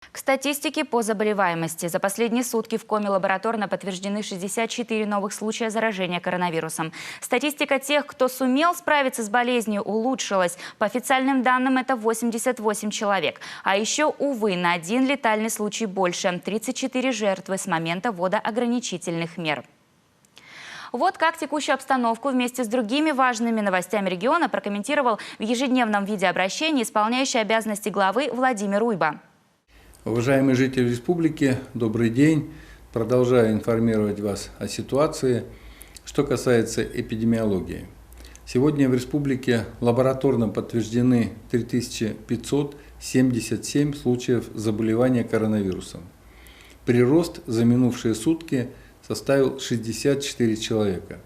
К статистике по заболеваемости. За последние сутки в Коми лабораторно подтверждены 64 новых случая заражения коронавирусом. Статистика тех, кто сумел справиться с болезнью, улучшилась. По официальным данным, это 88 человек. А еще, увы, на один летальный случай больше – 34 жертвы с момента ввода ограничительных мер. Вот как текущую обстановку вместе с другими важными новостями региона прокомментировал в ежедневном видеообращении исполняющий обязанности главы Владимир Уйба. Уважаемые жители республики, добрый день. Продолжаю информировать вас о ситуации. Что касается эпидемиологии. Сегодня в республике лабораторно подтверждены 3577 случаев заболевания коронавирусом. Прирост за минувшие сутки составил 64 человека.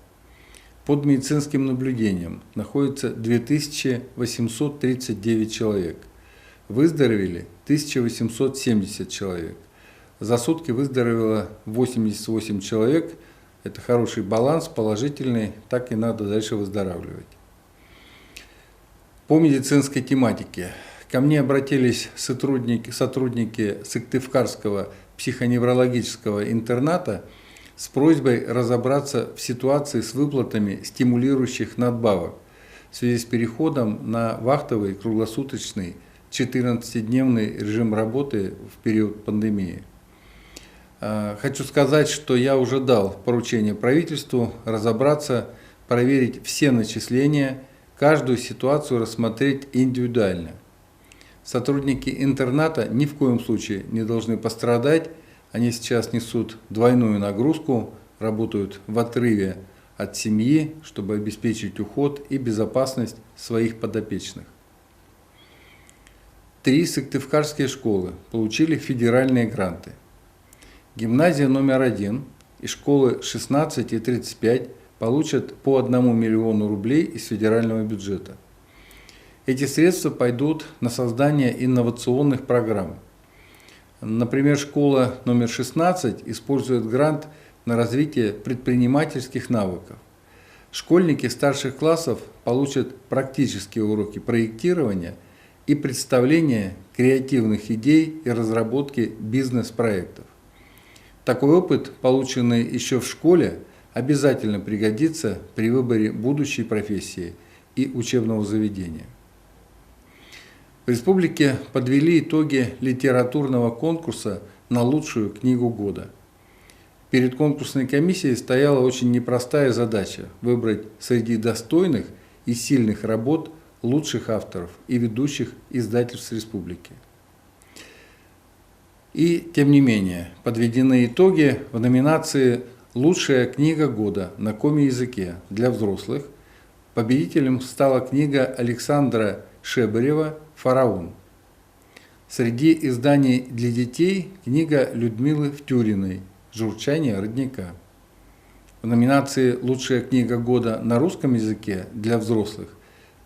Под медицинским наблюдением находится 2839 человек. Выздоровели 1870 человек. За сутки выздоровело 88 человек. Это хороший баланс, положительный, так и надо дальше выздоравливать. По медицинской тематике. Ко мне обратились сотрудники Сыктывкарского психоневрологического интерната с просьбой разобраться в ситуации с выплатами стимулирующих надбавок в связи с переходом на вахтовый круглосуточный 14-дневный режим работы в период пандемии. Хочу сказать, что я уже дал поручение правительству разобраться, проверить все начисления, каждую ситуацию рассмотреть индивидуально. Сотрудники интерната ни в коем случае не должны пострадать. Они сейчас несут двойную нагрузку, работают в отрыве от семьи, чтобы обеспечить уход и безопасность своих подопечных. 3 сыктывкарские школы получили федеральные гранты. Гимназия номер 1 и школы 16 и 35 получат по 1 миллиону рублей из федерального бюджета. Эти средства пойдут на создание инновационных программ. Например, школа номер 16 использует грант на развитие предпринимательских навыков. Школьники старших классов получат практические уроки проектирования и представление креативных идей и разработки бизнес-проектов. Такой опыт, полученный еще в школе, обязательно пригодится при выборе будущей профессии и учебного заведения. В республике подвели итоги литературного конкурса на лучшую книгу года. Перед конкурсной комиссией стояла очень непростая задача – выбрать среди достойных и сильных работ лучших авторов и ведущих издательств республики. И, тем не менее, подведены итоги в номинации «Лучшая книга года на коми-языке для взрослых». Победителем стала книга Александра Шебарева «Фараон». Среди изданий для детей книга Людмилы Втюриной «Журчание родника». В номинации «Лучшая книга года на русском языке для взрослых»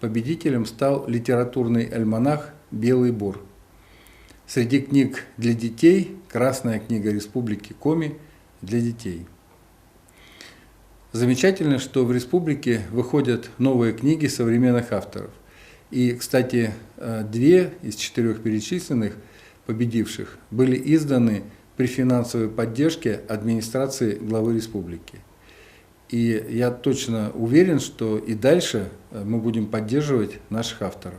победителем стал литературный альманах «Белый бор». Среди книг для детей «Красная книга Республики Коми» для детей. Замечательно, что в республике выходят новые книги современных авторов. И, кстати, 2 из 4 перечисленных победивших были изданы при финансовой поддержке администрации главы республики. И я точно уверен, что и дальше мы будем поддерживать наших авторов.